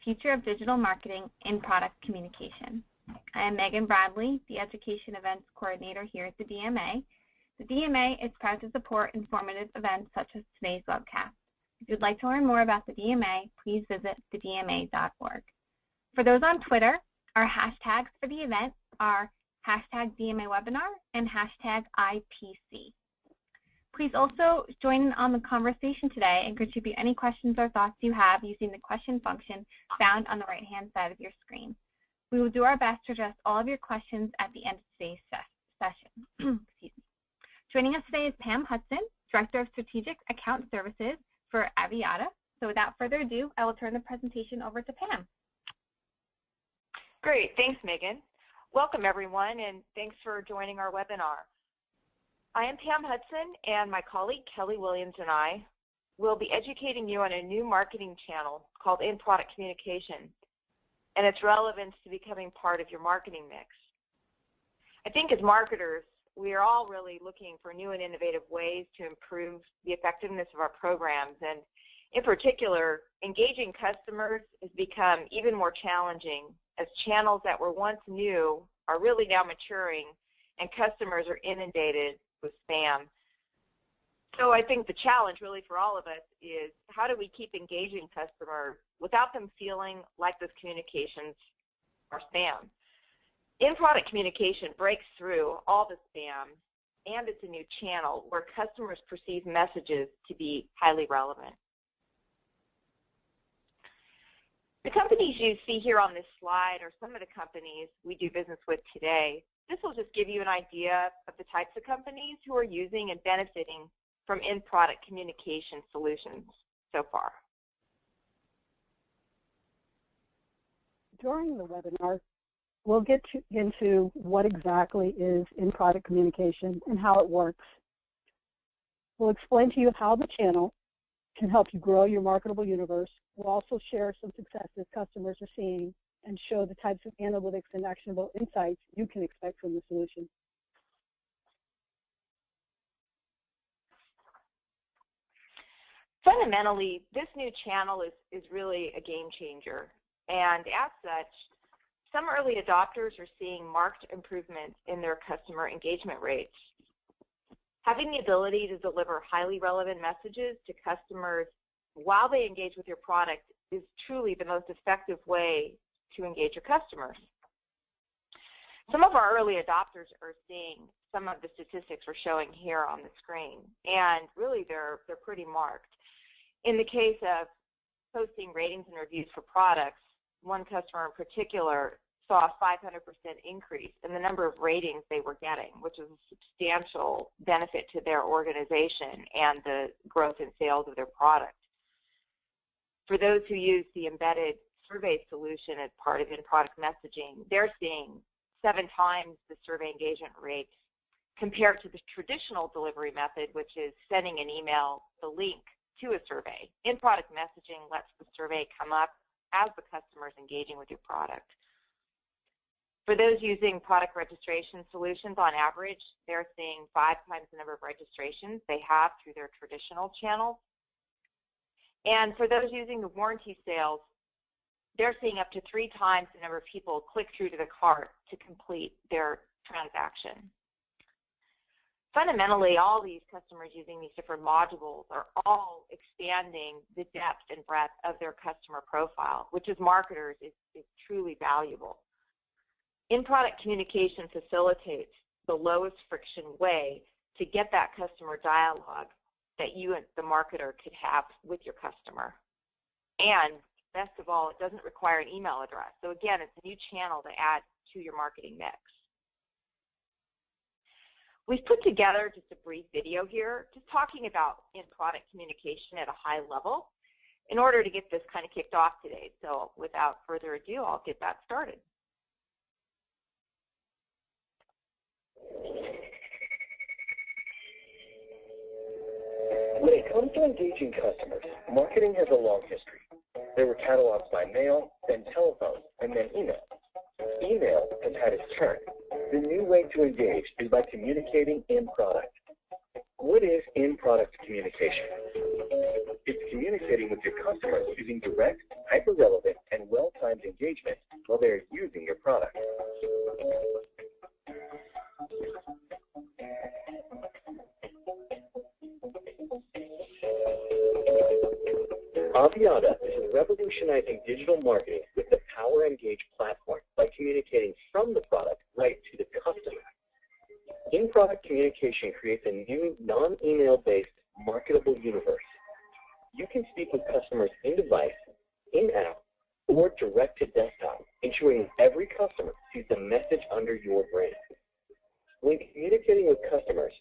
Future of Digital Marketing in Product Communication. I am Megan Bradley, the Education Events Coordinator here at the DMA. The DMA is proud to support informative events such as today's webcast. If you'd like to learn more about the DMA, please visit thedma.org. For those on Twitter, our hashtags for the event are hashtag DMA webinar and hashtag IPC. Please also join in on the conversation today and contribute any questions or thoughts you have using the question function found on the right-hand side of your screen. We will do our best to address all of your questions at the end of today's session. Excuse me. Joining us today is Pam Hudson, Director of Strategic Account Services for Aviata. So without further ado, I will turn the presentation over to Pam. Great. Thanks, Megan. Welcome, everyone, and thanks for joining our webinar. I am Pam Hudson, and my colleague Kelly Williams and I will be educating you on a new marketing channel called in-product communication and its relevance to becoming part of your marketing mix. I think as marketers, we are all really looking for new and innovative ways to improve the effectiveness of our programs, and in particular, engaging customers has become even more challenging as channels that were once new are really now maturing and customers are inundated with spam. So I think the challenge really for all of us is how do we keep engaging customers without them feeling like those communications are spam? In-product communication breaks through all the spam, and it's a new channel where customers perceive messages to be highly relevant. The companies you see here on this slide are some of the companies we do business with today. This will just give you an idea of the types of companies who are using and benefiting from in-product communication solutions so far. During the webinar, we'll get into what exactly is in-product communication and how it works. We'll explain to you how the channel can help you grow your marketable universe. We'll also share some successes customers are seeing and show the types of analytics and actionable insights you can expect from the solution. Fundamentally, this new channel is really a game changer, and as such, some early adopters are seeing marked improvements in their customer engagement rates. Having the ability to deliver highly relevant messages to customers while they engage with your product is truly the most effective way to engage your customers. Some of our early adopters are seeing some of the statistics we're showing here on the screen, and really they're pretty marked. In the case of posting ratings and reviews for products, one customer in particular saw a 500% increase in the number of ratings they were getting, which is a substantial benefit to their organization and the growth in sales of their product. For those who use the embedded survey solution as part of in-product messaging, they're seeing 7 times the survey engagement rate compared to the traditional delivery method, which is sending an email, the link to a survey. In-product messaging lets the survey come up as the customer is engaging with your product. For those using product registration solutions, on average, they're seeing 5 times the number of registrations they have through their traditional channels. And for those using the warranty sales, they're seeing up to 3 times the number of people click through to the cart to complete their transaction. Fundamentally, all these customers using these different modules are all expanding the depth and breadth of their customer profile, which as marketers is truly valuable. In-product communication facilitates the lowest friction way to get that customer dialogue that you as the marketer could have with your customer. And best of all, it doesn't require an email address. So again, it's a new channel to add to your marketing mix. We've put together just a brief video here just talking about in-product communication at a high level in order to get this kind of kicked off today. So without further ado, I'll get that started. When it comes to engaging customers, marketing has a long history. There were catalogs by mail, then telephone, and then email. Email has had its turn. The new way to engage is by communicating in product. What is in-product communication? It's communicating with your customers using direct, hyper-relevant, and well-timed engagement while they are using your product. Aviata is revolutionizing digital marketing with the Power Engage platform by communicating from the product right to the customer. In-product communication creates a new non-email-based marketable universe. You can speak with customers in-device, in-app, or direct to desktop, ensuring every customer sees the message under your brand. When communicating with customers,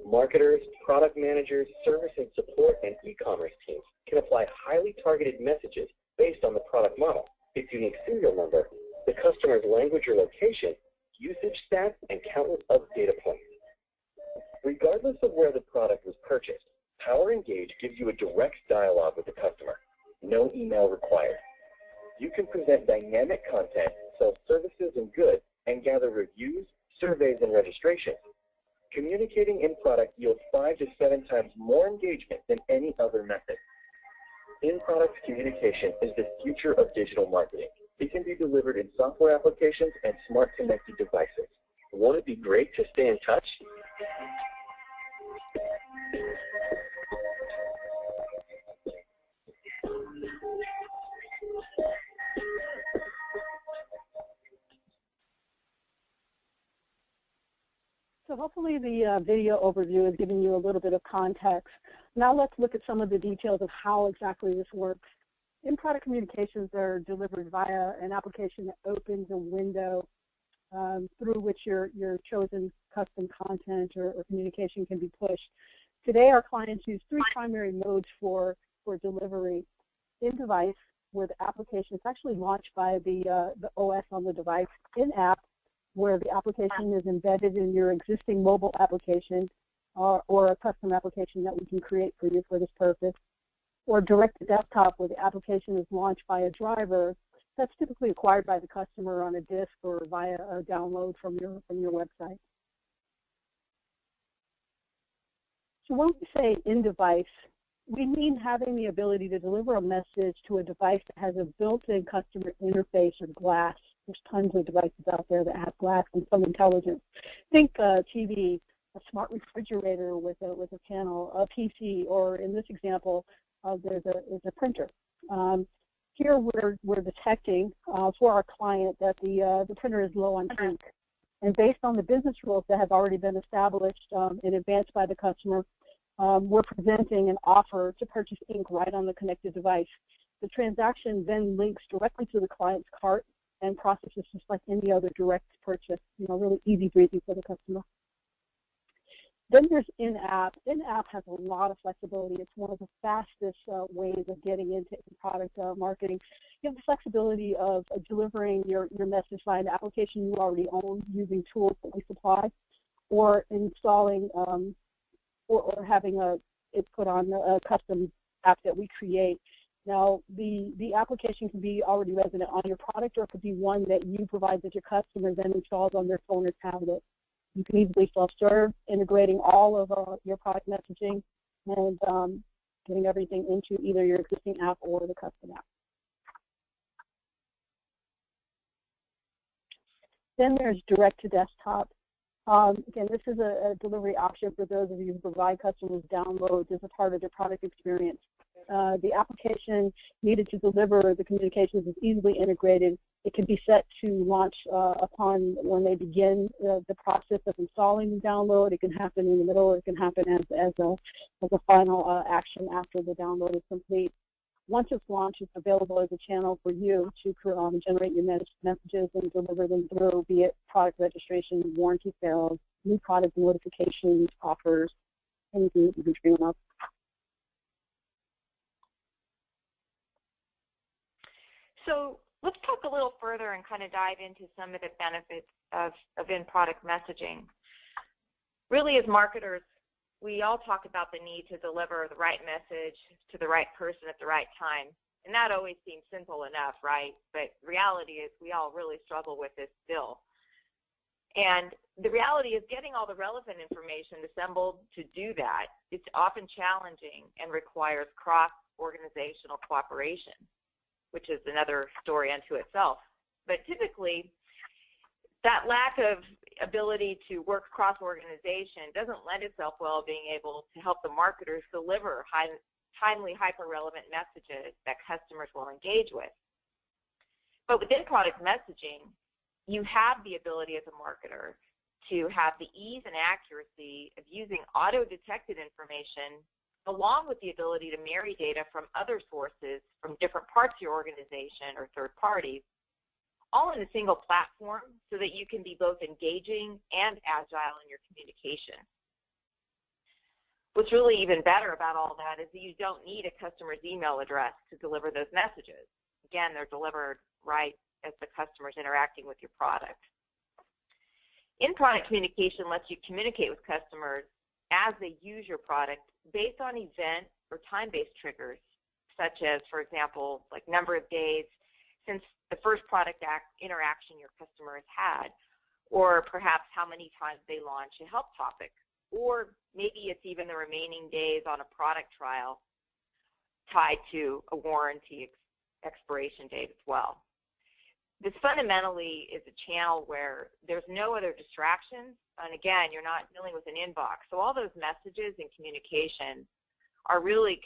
marketers, product managers, service and support, and e-commerce teams can apply highly targeted messages based on the product model, its unique serial number, the customer's language or location, usage stats, and countless other data points. Regardless of where the product was purchased, Power Engage gives you a direct dialogue with the customer. No email required. You can present dynamic content, sell services and goods, and gather reviews, surveys, and registrations. Communicating in product yields 5 to 7 times more engagement than any other method. In-product communication is the future of digital marketing. It can be delivered in software applications and smart connected devices. Won't it be great to stay in touch? So hopefully the video overview is giving you a little bit of context. Now let's look at some of the details of how exactly this works. In-product communications are delivered via an application that opens a window through which your chosen custom content or communication can be pushed. Today our clients use 3 primary modes for delivery. In-device, where the application is actually launched by the OS on the device. In-app, where the application is embedded in your existing mobile application or a custom application that we can create for you for this purpose. Or direct to desktop, where the application is launched by a driver that's typically acquired by the customer on a disk or via a download from your website. So when we say in-device, we mean having the ability to deliver a message to a device that has a built-in customer interface or glass. There's tons of devices out there that have glass and some intelligence. Think TV, a smart refrigerator with a panel, a PC, or in this example, there's a printer. Here we're detecting for our client that the printer is low on ink. And based on the business rules that have already been established in advance by the customer, we're presenting an offer to purchase ink right on the connected device. The transaction then links directly to the client's cart and processes just like any other direct purchase, really easy breezy for the customer. Then there's in-app. In-app has a lot of flexibility. It's one of the fastest ways of getting into product marketing. You have the flexibility of delivering your message via an application you already own using tools that we supply, or installing or having it put on a custom app that we create. Now, the application can be already resident on your product, or it could be one that you provide that your customer then installs on their phone or tablet. You can easily self-serve, integrating all of your product messaging and getting everything into either your existing app or the custom app. Then there's direct to desktop. Again, this is a delivery option for those of you who provide customers downloads as a part of their product experience. The application needed to deliver the communications is easily integrated. It can be set to launch upon when they begin the process of installing the download. It can happen in the middle, or it can happen as a final action after the download is complete. Once it's launched, it's available as a channel for you to generate your messages and deliver them through, be it product registration, warranty sales, new product notifications, offers, anything that you can dream of. So let's talk a little further and kind of dive into some of the benefits of in-product messaging. Really, as marketers, we all talk about the need to deliver the right message to the right person at the right time. And that always seems simple enough, right? But reality is we all really struggle with this still. And the reality is getting all the relevant information assembled to do that, it's often challenging and requires cross-organizational cooperation, which is another story unto itself. But typically, that lack of ability to work cross-organization doesn't lend itself well being able to help the marketers deliver timely, hyper-relevant messages that customers will engage with. But within product messaging, you have the ability as a marketer to have the ease and accuracy of using auto-detected information along with the ability to marry data from other sources from different parts of your organization or third parties, all in a single platform so that you can be both engaging and agile in your communication. What's really even better about all that is that you don't need a customer's email address to deliver those messages. Again, they're delivered right as the customer's interacting with your product. In-product communication lets you communicate with customers as they use your product based on event or time-based triggers, such as, for example, like number of days since the first product interaction your customer has had, or perhaps how many times they launch a help topic, or maybe it's even the remaining days on a product trial tied to a warranty expiration date as well. This fundamentally is a channel where there's no other distractions, and again, you're not dealing with an inbox. So all those messages and communication are really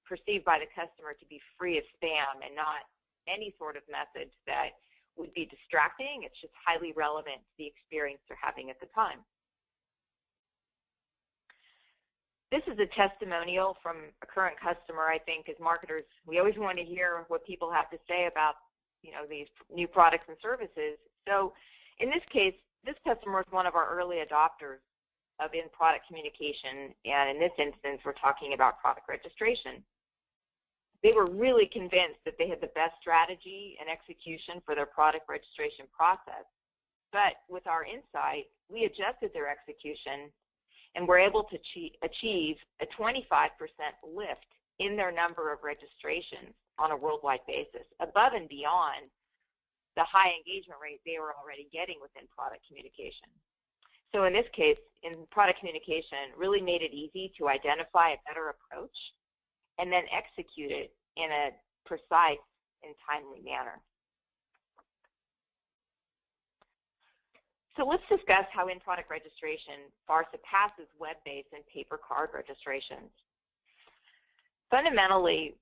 perceived by the customer to be free of spam and not any sort of message that would be distracting. It's just highly relevant to the experience they're having at the time. This is a testimonial from a current customer. I think as marketers, we always want to hear what people have to say about these new products and services. So in this case, this customer is one of our early adopters of in-product communication, and in this instance, we're talking about product registration. They were really convinced that they had the best strategy and execution for their product registration process. But with our insight, we adjusted their execution and were able to achieve a 25% lift in their number of registrations on a worldwide basis, above and beyond the high engagement rate they were already getting within product communication. So in this case, in product communication, really made it easy to identify a better approach and then execute it in a precise and timely manner. So let's discuss how in-product registration far surpasses web-based and paper card registrations. Fundamentally,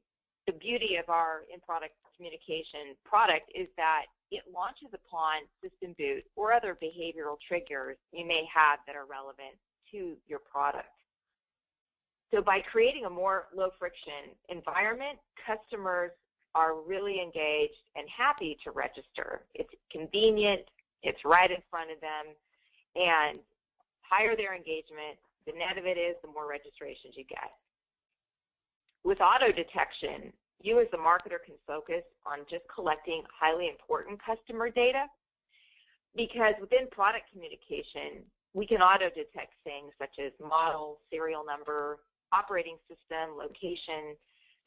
the beauty of our in-product communication product is that it launches upon system boot or other behavioral triggers you may have that are relevant to your product. So by creating a more low-friction environment, customers are really engaged and happy to register. It's convenient, it's right in front of them, and higher their engagement, the net of it is the more registrations you get. With auto detection, you as the marketer can focus on just collecting highly important customer data, because within product communication, we can auto detect things such as model, serial number, operating system, location,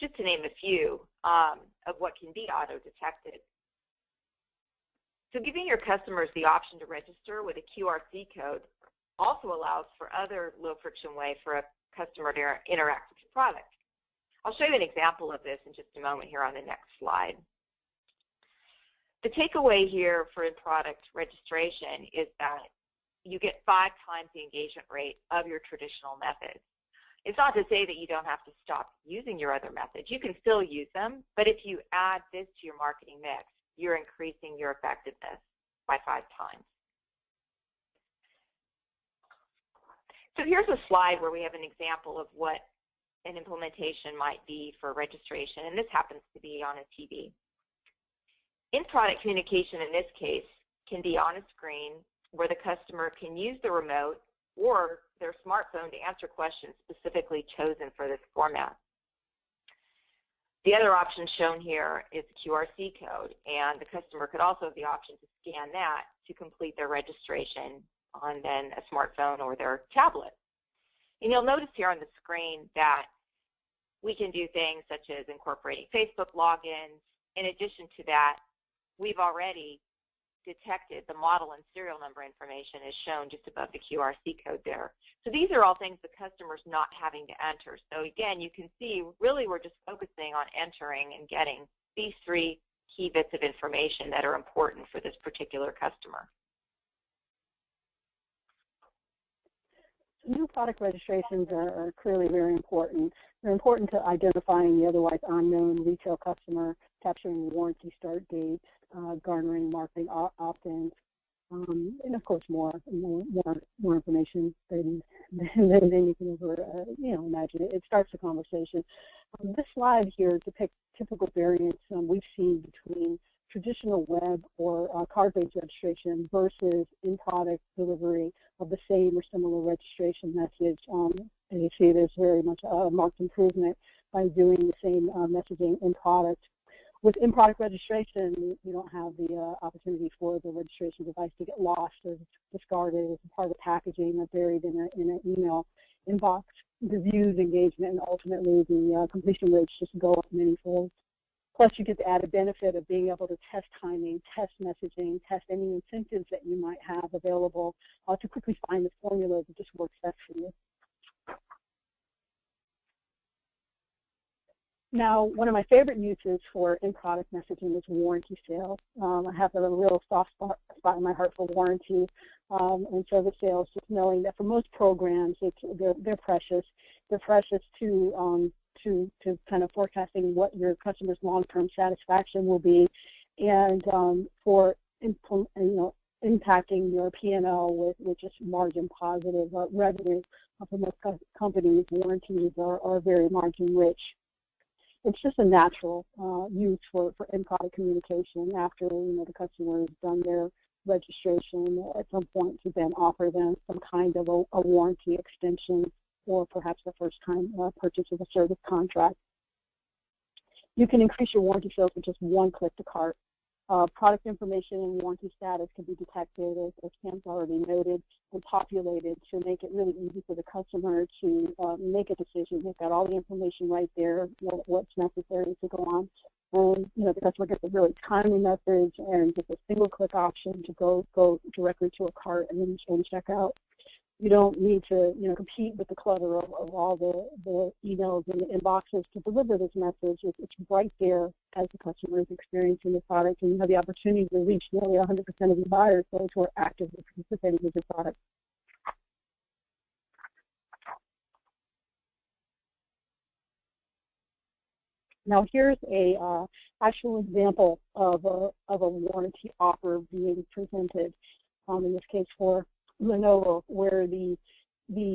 just to name a few of what can be auto detected. So giving your customers the option to register with a QRC code also allows for other low-friction way for a customer to interact with your product. I'll show you an example of this in just a moment here on the next slide. The takeaway here for in-product registration is that you get 5 times the engagement rate of your traditional methods. It's not to say that you don't have to stop using your other methods. You can still use them, but if you add this to your marketing mix, you're increasing your effectiveness by 5 times. So here's a slide where we have an example of what an implementation might be for registration, and this happens to be on a TV. In-product communication in this case can be on a screen where the customer can use the remote or their smartphone to answer questions specifically chosen for this format. The other option shown here is the QRC code, and the customer could also have the option to scan that to complete their registration on then a smartphone or their tablet. And you'll notice here on the screen that we can do things such as incorporating Facebook logins. In addition to that, we've already detected the model and serial number information is shown just above the QRC code there. So these are all things the customer's not having to enter. So again, you can see really we're just focusing on entering and getting these 3 key bits of information that are important for this particular customer. New product registrations are clearly very important. They're important to identifying the otherwise unknown retail customer, capturing warranty start dates, garnering marketing opt-ins, and of course more information than you can ever imagine. It starts the conversation. This slide here depicts typical variants we've seen between traditional web or card-based registration versus in-product delivery of the same or similar registration message. And you see there's very much a marked improvement by doing the same messaging in product. With in-product registration, you don't have the opportunity for the registration device to get lost or discarded as part of packaging or buried in an email inbox. The views, engagement, and ultimately the completion rates just go up many-fold. Plus, you get the added benefit of being able to test timing, test messaging, test any incentives that you might have available to quickly find the formula that just works best for you. Now, one of my favorite uses for in-product messaging is warranty sales. I have a real soft spot in my heart for warranty and service sales, just knowing that for most programs, they're precious. They're precious to kind of forecasting what your customer's long-term satisfaction will be, and for impacting your P&L with just margin positive revenue. For most companies, warranties are very margin rich. It's just a natural use for in-product communication after the customer has done their registration at some point to then offer them some kind of a warranty extension or perhaps the first time purchase of a service contract. You can increase your warranty sales with just one click to cart. Product information and warranty status can be detected, as Pam's already noted, and populated to make it really easy for the customer to make a decision. They've got all the information right there, what's necessary to go on. And the customer gets a really timely message and gets a single click option to go directly to a cart and check out. You don't need to compete with the clutter of all the emails and the inboxes to deliver this message. It's right there as the customer is experiencing the product, and you have the opportunity to reach nearly 100% of your buyers, those who are actively participating with your product. Now here's a actual example of a warranty offer being presented, in this case for Lenovo, where the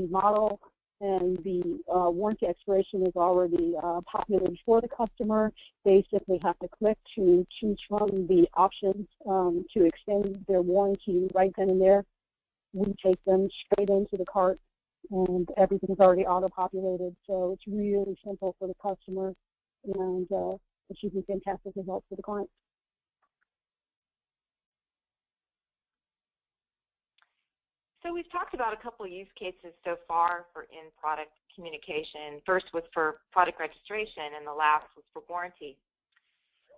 model and the warranty expiration is already populated for the customer. They simply have to click to choose from the options to extend their warranty right then and there. We take them straight into the cart, and everything's already auto-populated, so it's really simple for the customer and achieving fantastic results for the client. So we've talked about a couple of use cases so far for in-product communication. First was for product registration, and the last was for warranty.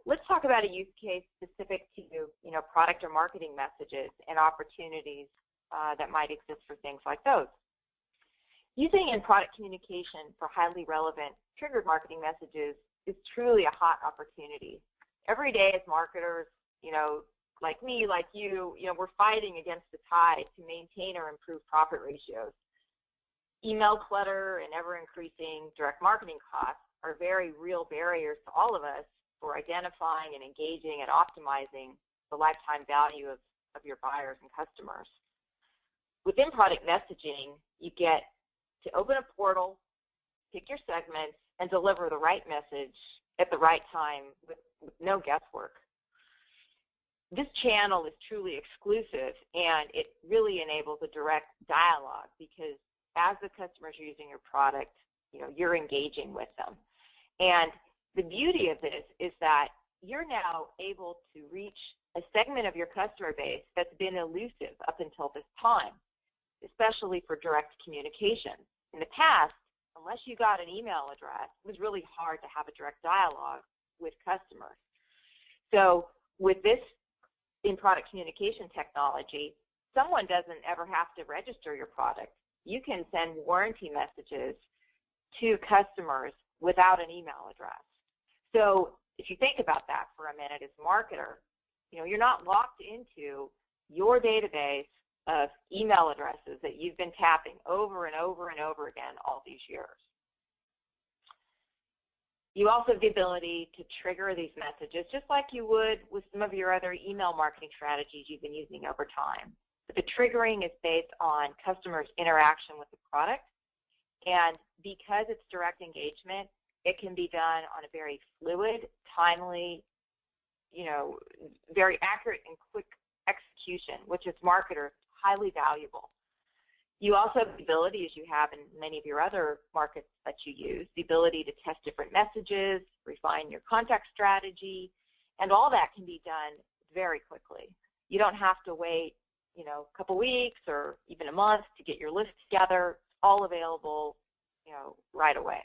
Let's talk about a use case specific to product or marketing messages and opportunities that might exist for things like those. Using in-product communication for highly relevant triggered marketing messages is truly a hot opportunity. Every day as marketers, like me, like you, we're fighting against the tide to maintain or improve profit ratios. Email clutter and ever-increasing direct marketing costs are very real barriers to all of us for identifying and engaging and optimizing the lifetime value of your buyers and customers. Within product messaging, you get to open a portal, pick your segments, and deliver the right message at the right time with no guesswork. This channel is truly exclusive, and it really enables a direct dialogue because as the customers are using your product, you're engaging with them. And the beauty of this is that you're now able to reach a segment of your customer base that's been elusive up until this time, especially for direct communication. In the past, unless you got an email address, it was really hard to have a direct dialogue with customers. So with this in product communication technology, someone doesn't ever have to register your product. You can send warranty messages to customers without an email address. So if you think about that for a minute as a marketer, you're not locked into your database of email addresses that you've been tapping over and over and over again all these years. You also have the ability to trigger these messages just like you would with some of your other email marketing strategies you've been using over time. But the triggering is based on customers' interaction with the product, and because it's direct engagement, it can be done on a very fluid, timely, very accurate and quick execution, which is marketers highly valuable. You also have the ability, as you have in many of your other markets that you use, the ability to test different messages, refine your contact strategy, and all that can be done very quickly. You don't have to wait, a couple weeks or even a month to get your list together. All available, right away.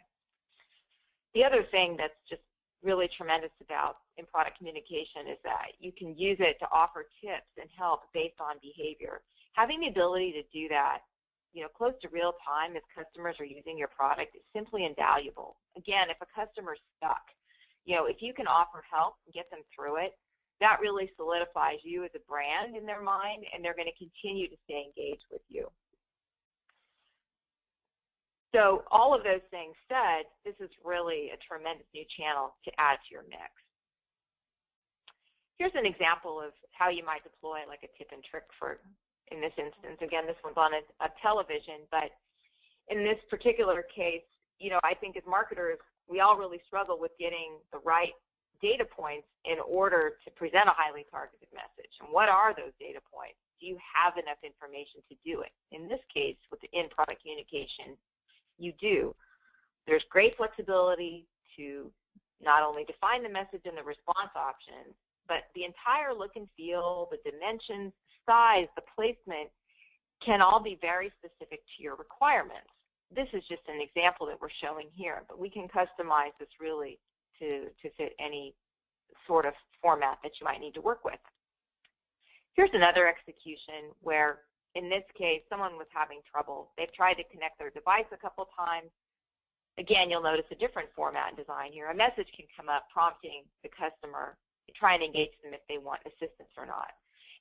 The other thing that's just really tremendous about in product communication is that you can use it to offer tips and help based on behavior. Having the ability to do that, close to real time as customers are using your product is simply invaluable. Again, if a customer's stuck, if you can offer help and get them through it, that really solidifies you as a brand in their mind, and they're going to continue to stay engaged with you. So all of those things said, this is really a tremendous new channel to add to your mix. Here's an example of how you might deploy like a tip and trick for, in this instance. Again, this one's on a television, but in this particular case, I think as marketers, we all really struggle with getting the right data points in order to present a highly targeted message. And what are those data points? Do you have enough information to do it? In this case, with the in-product communication, you do. There's great flexibility to not only define the message and the response options, but the entire look and feel, the dimensions, size, the placement can all be very specific to your requirements. This is just an example that we're showing here, but we can customize this really to fit any sort of format that you might need to work with. Here's another execution where, in this case, someone was having trouble. They've tried to connect their device a couple times. Again, you'll notice a different format and design here. A message can come up prompting the customer to try and engage them if they want assistance or not.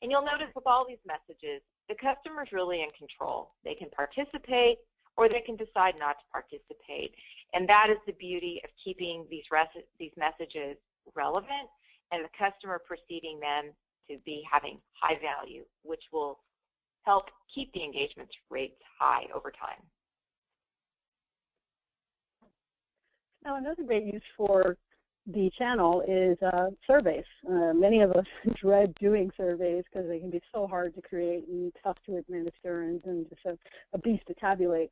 And you'll notice with all these messages, the customer's really in control. They can participate or they can decide not to participate. And that is the beauty of keeping these messages relevant and the customer perceiving them to be having high value, which will help keep the engagement rates high over time. Now, another great use for the channel is surveys. Many of us dread doing surveys because they can be so hard to create and tough to administer and just a beast to tabulate.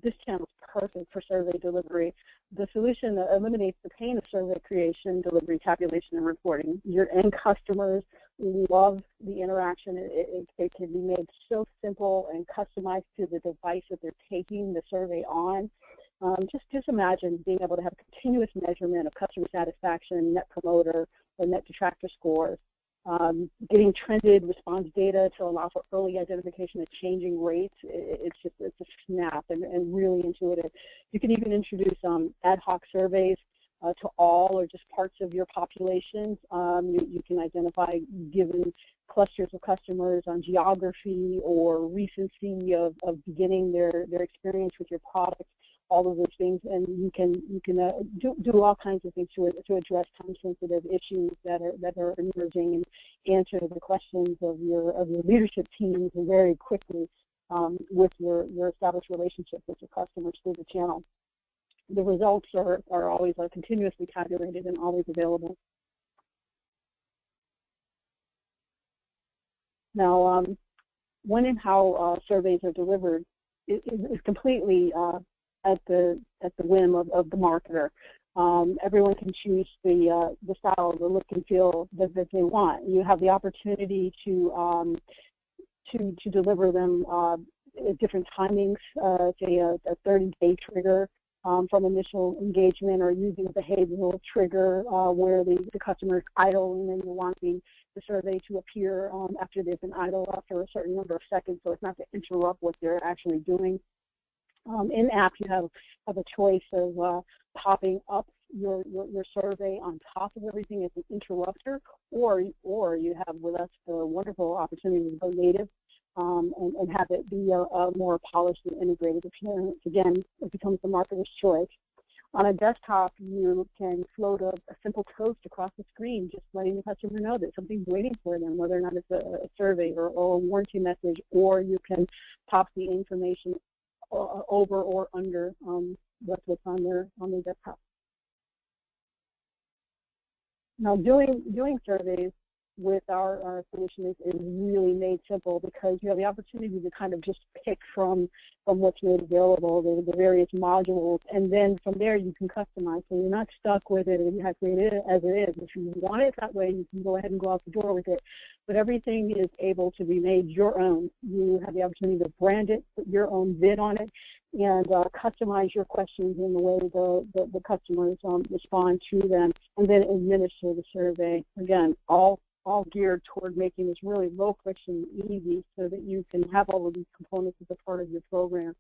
This channel is perfect for survey delivery. The solution eliminates the pain of survey creation, delivery, tabulation, and reporting. Your end customers love the interaction. It can be made so simple and customized to the device that they're taking the survey on. Just imagine being able to have continuous measurement of customer satisfaction, net promoter, or net detractor scores. Getting trended response data to allow for early identification of changing rates, it's a snap and really intuitive. You can even introduce ad hoc surveys to all or just parts of your populations. You can identify given clusters of customers on geography or recency of beginning their experience with your product, all of those things, and you can do all kinds of things to address time-sensitive issues that are emerging and answer the questions of your leadership teams very quickly with your established relationship with your customers through the channel. The results are always continuously tabulated and always available. Now, when and how surveys are delivered is completely at the whim of the marketer. Everyone can choose the style, the look and feel that they want. You have the opportunity to deliver them at different timings, say a 30-day trigger from initial engagement, or using a behavioral trigger where the customer is idle and then you're wanting the survey to appear after they've been idle after a certain number of seconds, so it's not to interrupt what they're actually doing. In app, you have a choice of popping up your survey on top of everything as an interrupter, or you have with us the wonderful opportunity to go native and have it be a more polished and integrated appearance. Again, it becomes the marketer's choice. On a desktop, you can float a simple toast across the screen, just letting the customer know that something's waiting for them, whether or not it's a survey or a warranty message, or you can pop the information over or under what's on their desktop. Now, doing surveys with our solution is really made simple, because you have the opportunity to kind of just pick from what's made available, the various modules, and then from there you can customize. So you're not stuck with it, and you have to create it as it is. If you want it that way, you can go ahead and go out the door with it. But everything is able to be made your own. You have the opportunity to brand it, put your own bid on it, and customize your questions in the way the customers respond to them, and then administer the survey. Again, all geared toward making this really low friction and easy, so that you can have all of these components as a part of your program.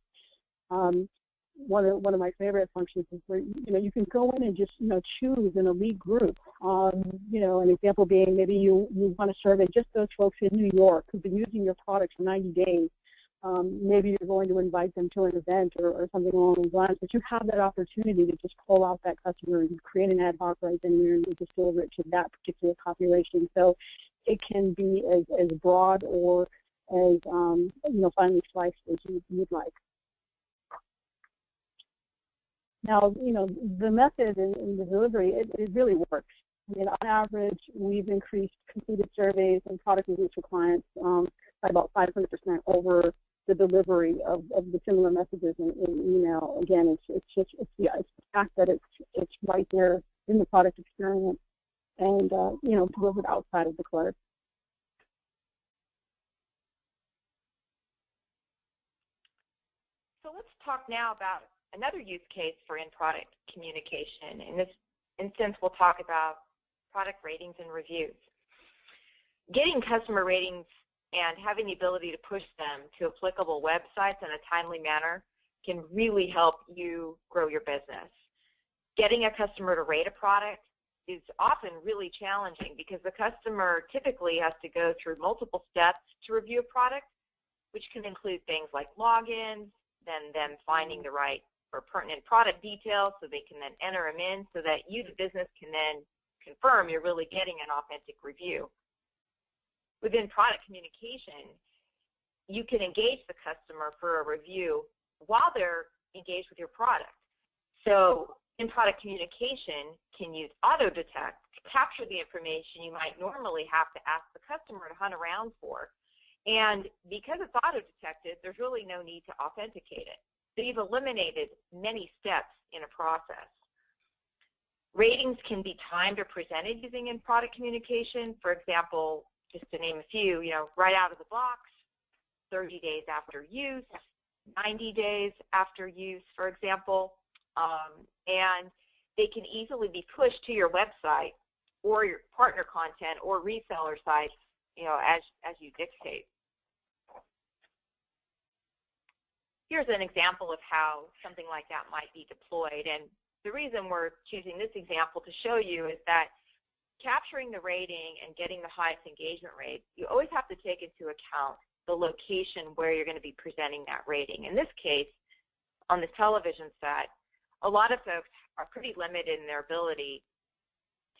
One of my favorite functions is where you can go in and just choose an elite group. An example being, maybe you want to survey just those folks in New York who've been using your product for 90 days. Maybe you're going to invite them to an event or something along those lines, but you have that opportunity to just pull out that customer and create an ad hoc right then and there and just deliver it to that particular population. So it can be as broad or as finely sliced as you'd like. Now, the method and the delivery, it really works. I mean, on average, we've increased completed surveys and product reviews for clients by about 500% over the delivery of the similar messages in email. Again, it's the fact that it's right there in the product experience and delivered outside of the clutter. So let's talk now about another use case for in-product communication. In this instance, we'll talk about product ratings and reviews. Getting customer ratings and having the ability to push them to applicable websites in a timely manner can really help you grow your business. Getting a customer to rate a product is often really challenging, because the customer typically has to go through multiple steps to review a product, which can include things like logins, then them finding the right or pertinent product details so they can then enter them in, so that you, the business, can then confirm you're really getting an authentic review. Within product communication, you can engage the customer for a review while they're engaged with your product. So in product communication, can use auto-detect to capture the information you might normally have to ask the customer to hunt around for. And because it's auto-detected, there's really no need to authenticate it. So you've eliminated many steps in a process. Ratings can be timed or presented using in-product communication. For example, just to name a few, right out of the box, 30 days after use, 90 days after use, for example, and they can easily be pushed to your website or your partner content or reseller sites, as you dictate. Here's an example of how something like that might be deployed, and the reason we're choosing this example to show you is that capturing the rating and getting the highest engagement rate, you always have to take into account the location where you're going to be presenting that rating. In this case, on the television set, a lot of folks are pretty limited in their ability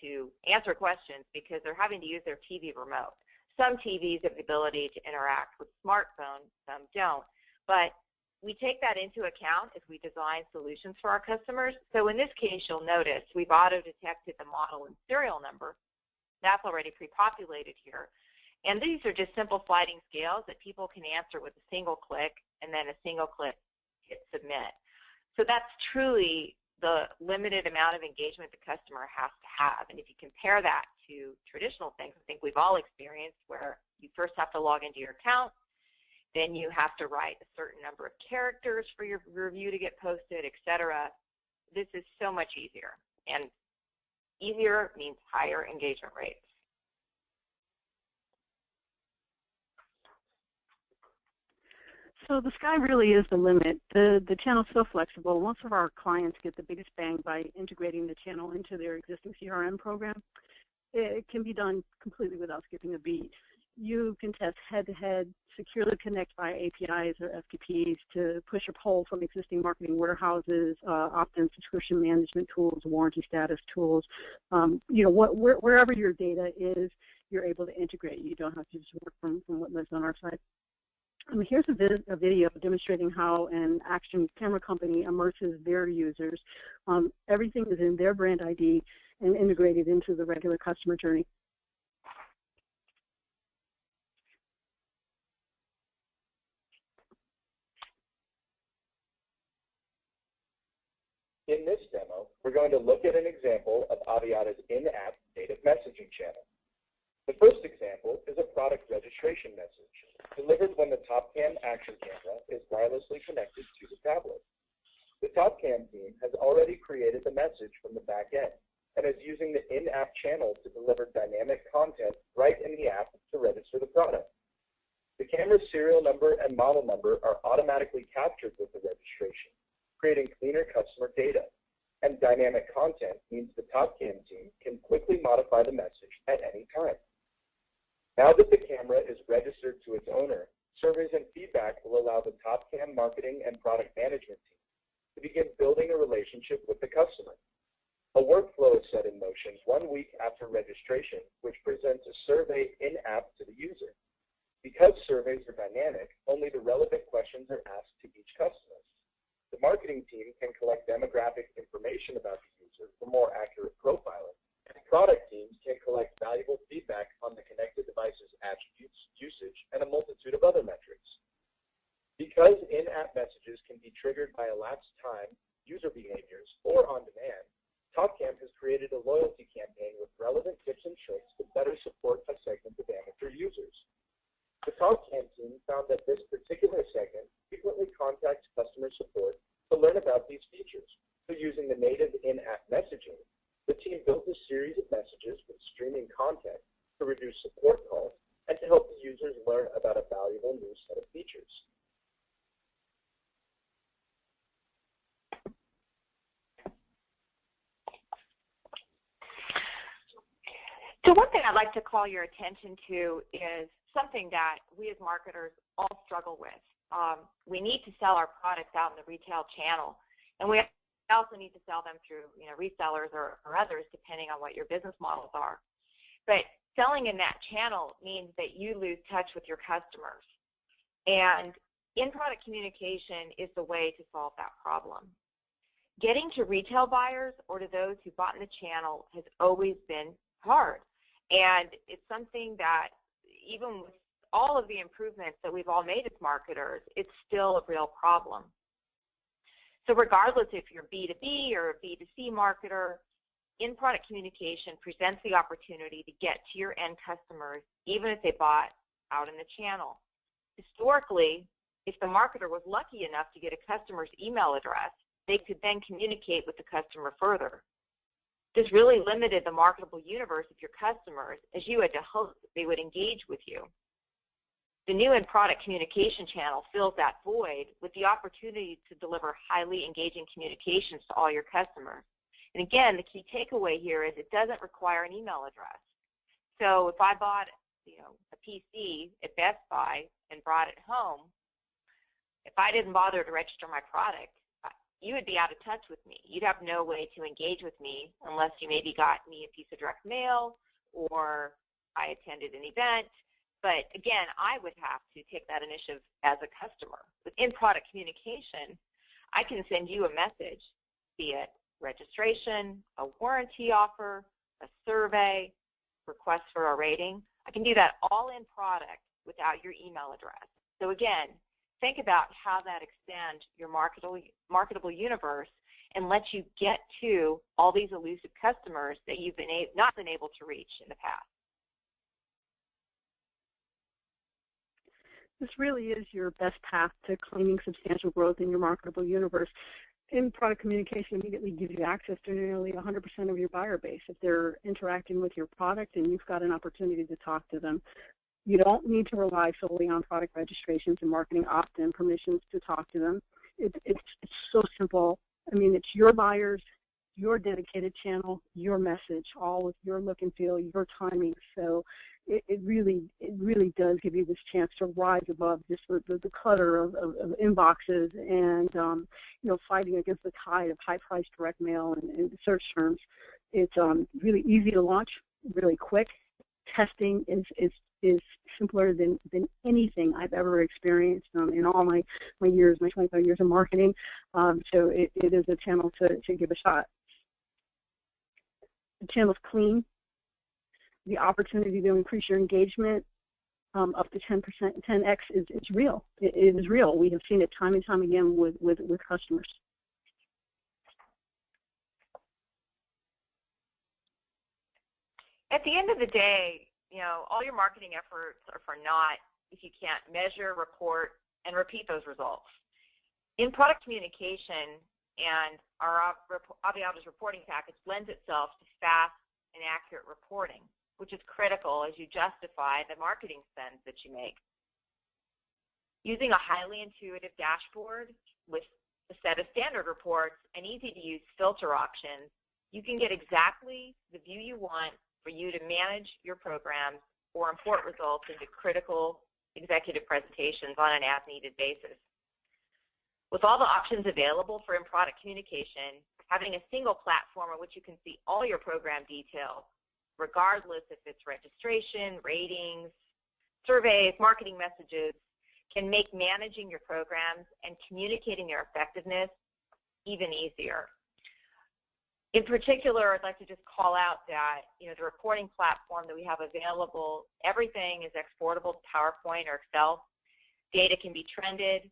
to answer questions because they're having to use their TV remote. Some TVs have the ability to interact with smartphones, some don't. But we take that into account as we design solutions for our customers. So in this case, you'll notice we've auto-detected the model and serial number. That's already pre-populated here. And these are just simple sliding scales that people can answer with a single click, and then a single click hit submit. So that's truly the limited amount of engagement the customer has to have. And if you compare that to traditional things, I think we've all experienced, where you first have to log into your account, then you have to write a certain number of characters for your review to get posted, etc. this is so much easier, and easier means higher engagement rates. So the sky really is the limit. The channel's so flexible. Most of our clients get the biggest bang by integrating the channel into their existing CRM program. It can be done completely without skipping a beat. You can test head-to-head, securely connect via APIs or FTPs to push or pull from existing marketing warehouses, opt-in subscription management tools, warranty status tools. Wherever your data is, you're able to integrate. You don't have to just work from what lives on our side. Here's a video demonstrating how an action camera company immerses their users. Everything is in their brand ID and integrated into the regular customer journey. In this demo, we're going to look at an example of Aviata's in-app native messaging channel. The first example is a product registration message delivered when the TopCam action camera is wirelessly connected to the tablet. The TopCam team has already created the message from the back end and is using the in-app channel to deliver dynamic content right in the app to register the product. The camera's serial number and model number are automatically captured with the registration, creating cleaner customer data. And dynamic content means the TopCam team can quickly modify the message at any time. Now that the camera is registered to its owner, surveys and feedback will allow the TopCam marketing and product management team to begin building a relationship with the customer. A workflow is set in motion 1 week after registration, which presents a survey in-app to the user. Because surveys are dynamic, only the relevant questions are asked to each customer. The marketing team can collect demographic information about the user for more accurate profiling, and product teams can collect valuable feedback on the connected device's attributes, usage, and a multitude of other metrics. Because in-app messages can be triggered by elapsed time, user behaviors, or on demand, TopCam has created a loyalty campaign with relevant tips and tricks to better support a segment of amateur users. The TopCam team found that this particular segment frequently contacts customer support to learn about these features. So using the native in-app messaging, the team built a series of messages with streaming content to reduce support calls and to help the users learn about a valuable new set of features. So one thing I'd like to call your attention to is something that we as marketers all struggle with. We need to sell our products out in the retail channel, and we also need to sell them through resellers or others, depending on what your business models are. But selling in that channel means that you lose touch with your customers, and in-product communication is the way to solve that problem. Getting to retail buyers or to those who bought in the channel has always been hard, and it's something that even with all of the improvements that we've all made as marketers, it's still a real problem. So regardless if you're B2B or a B2C marketer, in-product communication presents the opportunity to get to your end customers, even if they bought out in the channel. Historically, if the marketer was lucky enough to get a customer's email address, they could then communicate with the customer further. This really limited the marketable universe of your customers, as you had to hope that they would engage with you. The new in-product communication channel fills that void with the opportunity to deliver highly engaging communications to all your customers. And again, the key takeaway here is it doesn't require an email address. So if I bought a PC at Best Buy and brought it home, if I didn't bother to register my product, you would be out of touch with me. You'd have no way to engage with me unless you maybe got me a piece of direct mail or I attended an event. But again, I would have to take that initiative as a customer. With in-product communication, I can send you a message, be it registration, a warranty offer, a survey, request for a rating. I can do that all in product without your email address. So again, think about how that extends your marketable universe and lets you get to all these elusive customers that you've not been able to reach in the past. This really is your best path to claiming substantial growth in your marketable universe. in-product communication immediately gives you access to nearly 100% of your buyer base. If they're interacting with your product and you've got an opportunity to talk to them, you don't need to rely solely on product registrations and marketing opt-in permissions to talk to them. It's so simple. I mean, it's your buyers, your dedicated channel, your message, all with your look and feel, your timing. So it really does give you this chance to rise above just the clutter of inboxes and fighting against the tide of high-priced direct mail and search terms. It's really easy to launch, really quick. Testing is simpler than anything I've ever experienced in all my years, my 25 years of marketing. So it is a channel to give a shot. The channel's clean. The opportunity to increase your engagement up to 10%, 10x is real. It is real. We have seen it time and time again with customers. At the end of the day, all your marketing efforts are for naught if you can't measure, report, and repeat those results. In product communication, and our Aviata's reporting package lends itself to fast and accurate reporting, which is critical as you justify the marketing spends that you make. Using a highly intuitive dashboard with a set of standard reports and easy-to-use filter options, you can get exactly the view you want for you to manage your programs or import results into critical executive presentations on an as-needed basis. With all the options available for in-product communication, having a single platform on which you can see all your program details, regardless if it's registration, ratings, surveys, marketing messages, can make managing your programs and communicating their effectiveness even easier. In particular, I'd like to just call out that the reporting platform that we have available, everything is exportable to PowerPoint or Excel. Data can be trended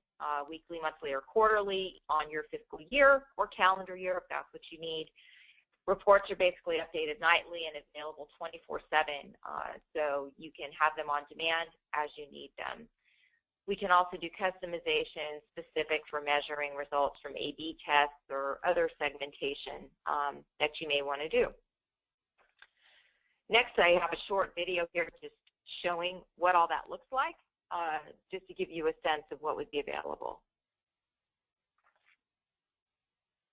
weekly, monthly, or quarterly on your fiscal year or calendar year if that's what you need. Reports are basically updated nightly and available 24/7, so you can have them on demand as you need them. We can also do customization specific for measuring results from A/B tests or other segmentation that you may want to do. Next, I have a short video here just showing what all that looks like, just to give you a sense of what would be available.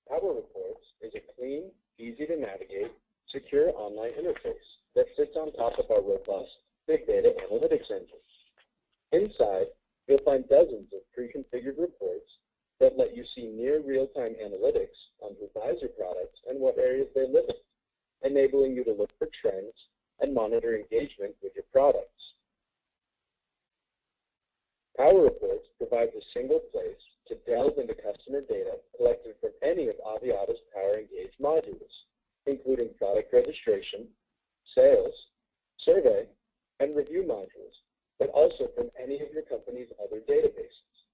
Power Reports is a clean, easy to navigate, secure online interface that sits on top of our robust big data analytics engine. Inside, you'll find dozens of pre-configured reports that let you see near real-time analytics on who buys your products and what areas they live in, enabling you to look for trends and monitor engagement with your products. Power Reports provides a single place to delve into customer data collected from any of Aviata's Power Engage modules, including product registration, sales, survey, and review modules, but also from any of your company's other databases.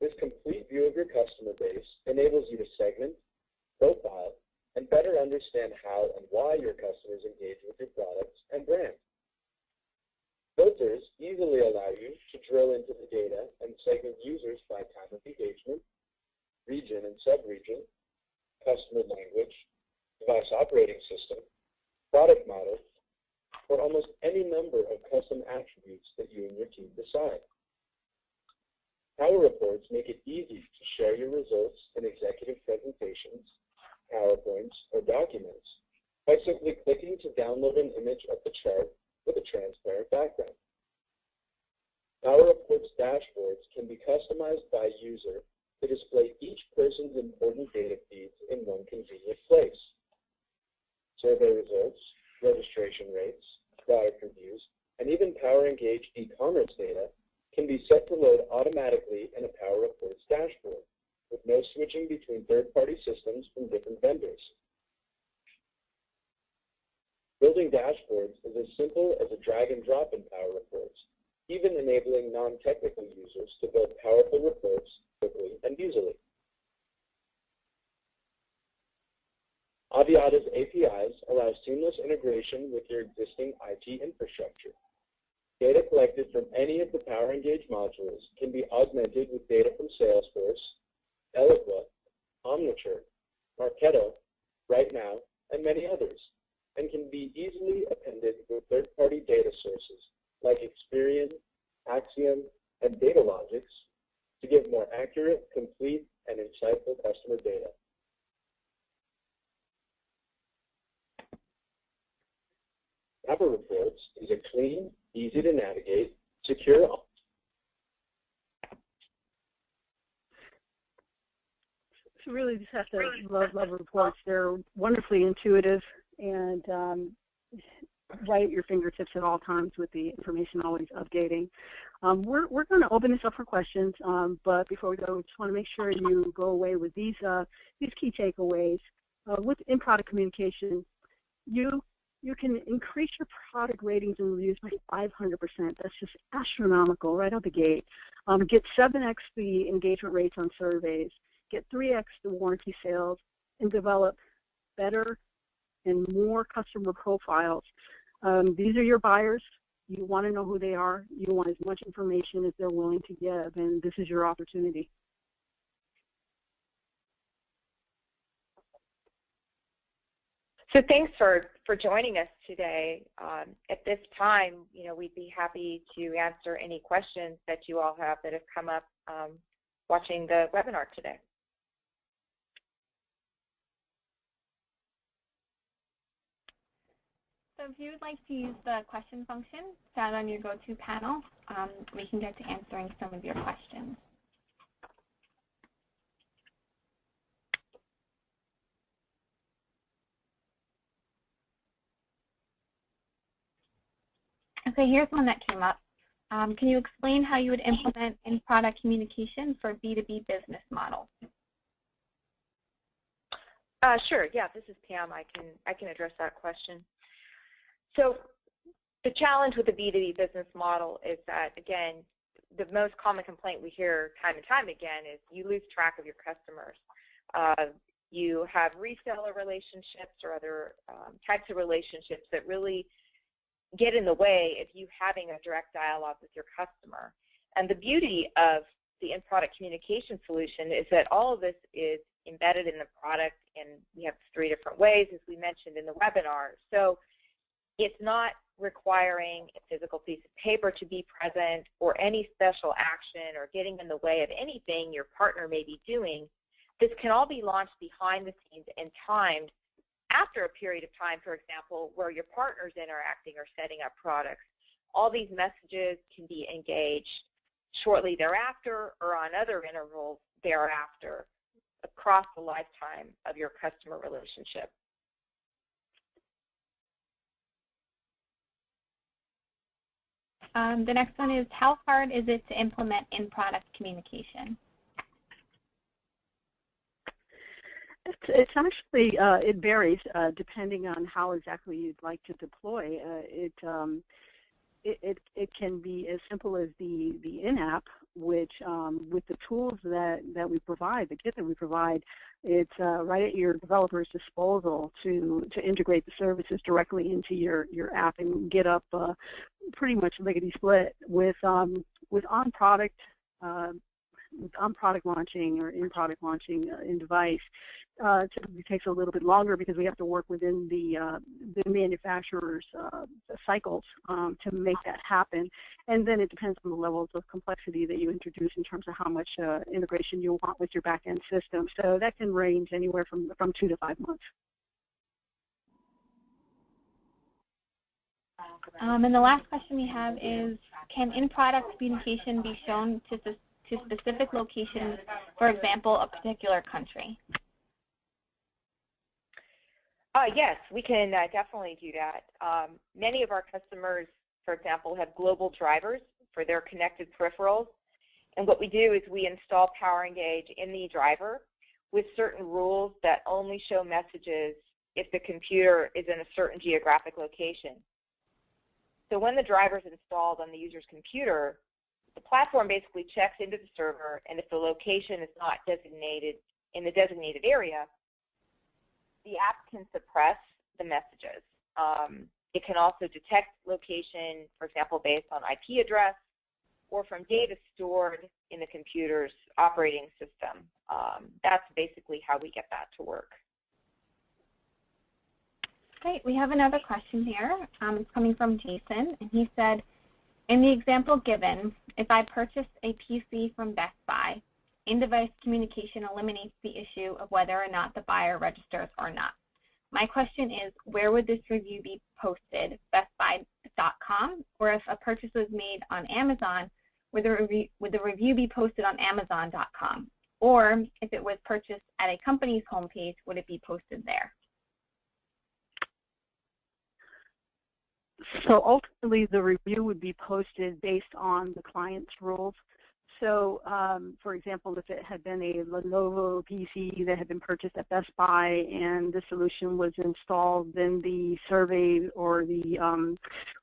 This complete view of your customer base enables you to segment, profile, and better understand how and why your customers engage with your products and brand. Filters easily allow you to drill into the data and segment users by time of engagement, region and sub-region, customer language, device operating system, product model, or almost any number of custom attributes that you and your team decide. Power Reports make it easy to share your results in executive presentations, PowerPoints, or documents by simply clicking to download an image of the chart with a transparent background. Power Reports dashboards can be customized by user to display each person's important data feeds in one convenient place. Survey results, registration rates, product reviews, and even Power Engage e-commerce data can be set to load automatically in a Power Reports dashboard with no switching between third-party systems from different vendors. Building dashboards is as simple as a drag and drop in Power Reports, even enabling non-technical users to build powerful reports quickly and easily. Aviata's APIs allow seamless integration with your existing IT infrastructure. Data collected from any of the Power Engage modules can be augmented with data from Salesforce, Eloqua, Omniture, Marketo, Right Now, and many others, and can be easily appended with third-party data sources like Experian, Axiom, and Datalogix to give more accurate, complete, and insightful customer data. Apple Reports is a clean, easy to navigate, secure. So really just have to love reports. They're wonderfully intuitive and right at your fingertips at all times with the information always updating. We're going to open this up for questions, but before we go, we just want to make sure you go away with these key takeaways. With in-product communication, you can increase your product ratings and reviews by 500%. That's just astronomical right out the gate. Get 7x the engagement rates on surveys, get 3x the warranty sales, and develop better and more customer profiles. These are your buyers. You want to know who they are. You want as much information as they're willing to give, and this is your opportunity. So thanks for joining us today. At this time, we'd be happy to answer any questions that you all have that have come up watching the webinar today. So if you would like to use the question function found on your go-to panel, we can get to answering some of your questions. Okay, here's one that came up. Can you explain how you would implement in-product communication for B2B business models? Sure. Yeah, this is Pam. I can address that question. So the challenge with the B2B business model is that, again, the most common complaint we hear time and time again is you lose track of your customers. You have reseller relationships or other types of relationships that really get in the way of you having a direct dialogue with your customer. And the beauty of the in-product communication solution is that all of this is embedded in the product, and we have 3 different ways, as we mentioned in the webinar. So it's not requiring a physical piece of paper to be present or any special action or getting in the way of anything your partner may be doing. This can all be launched behind the scenes and timed after a period of time, for example, where your partner's interacting or setting up products. All these messages can be engaged shortly thereafter or on other intervals thereafter across the lifetime of your customer relationship. The next one is, how hard is it to implement in-product communication? It's actually, it varies depending on how exactly you'd like to deploy. It can be as simple as the in-app, which with the tools that we provide, the kit that we provide, it's right at your developer's disposal to integrate the services directly into your app and get up pretty much lickety-split with on-product launching or in-product launching in device. Typically takes a little bit longer because we have to work within the manufacturer's cycles to make that happen. And then it depends on the levels of complexity that you introduce in terms of how much integration you want with your back-end system. So that can range anywhere from 2 to 5 months. And the last question we have is, can in-product communication be shown to specific locations, for example, a particular country? Yes, we can definitely do that. Many of our customers, for example, have global drivers for their connected peripherals. And what we do is we install PowerEngage in the driver with certain rules that only show messages if the computer is in a certain geographic location. So when the driver is installed on the user's computer, the platform basically checks into the server, and if the location is not designated in the designated area, the app can suppress the messages. It can also detect location, for example, based on IP address, or from data stored in the computer's operating system. That's basically how we get that to work. Great. We have another question here. It's coming from Jason, and he said, in the example given, if I purchase a PC from Best Buy, in-device communication eliminates the issue of whether or not the buyer registers or not. My question is, where would this review be posted, bestbuy.com, or if a purchase was made on Amazon, would the review be posted on amazon.com? Or if it was purchased at a company's homepage, would it be posted there? So ultimately, the review would be posted based on the client's rules. So, for example, if it had been a Lenovo PC that had been purchased at Best Buy and the solution was installed, then the survey or the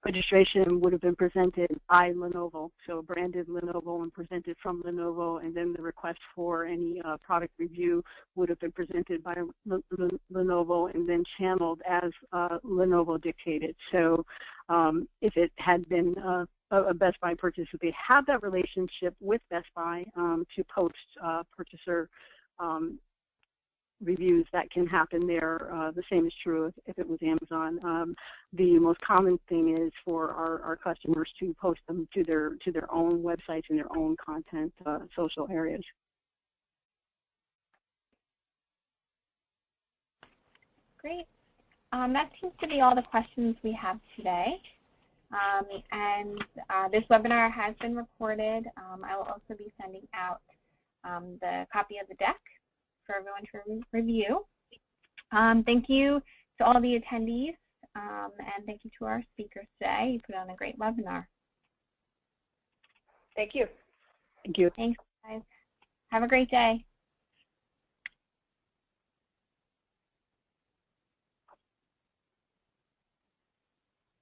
registration would have been presented by Lenovo, so branded Lenovo and presented from Lenovo, and then the request for any product review would have been presented by Lenovo and then channeled as Lenovo dictated. So if it had been a Best Buy purchase, if they have that relationship with Best Buy to post purchaser reviews, that can happen there. The same is true if it was Amazon. The most common thing is for our customers to post them to their own websites and their own content social areas. Great. That seems to be all the questions we have today. This webinar has been recorded. I will also be sending out the copy of the deck for everyone to review. Thank you to all the attendees, and thank you to our speakers today. You put on a great webinar. Thank you. Thank you. Thanks, guys. Have a great day.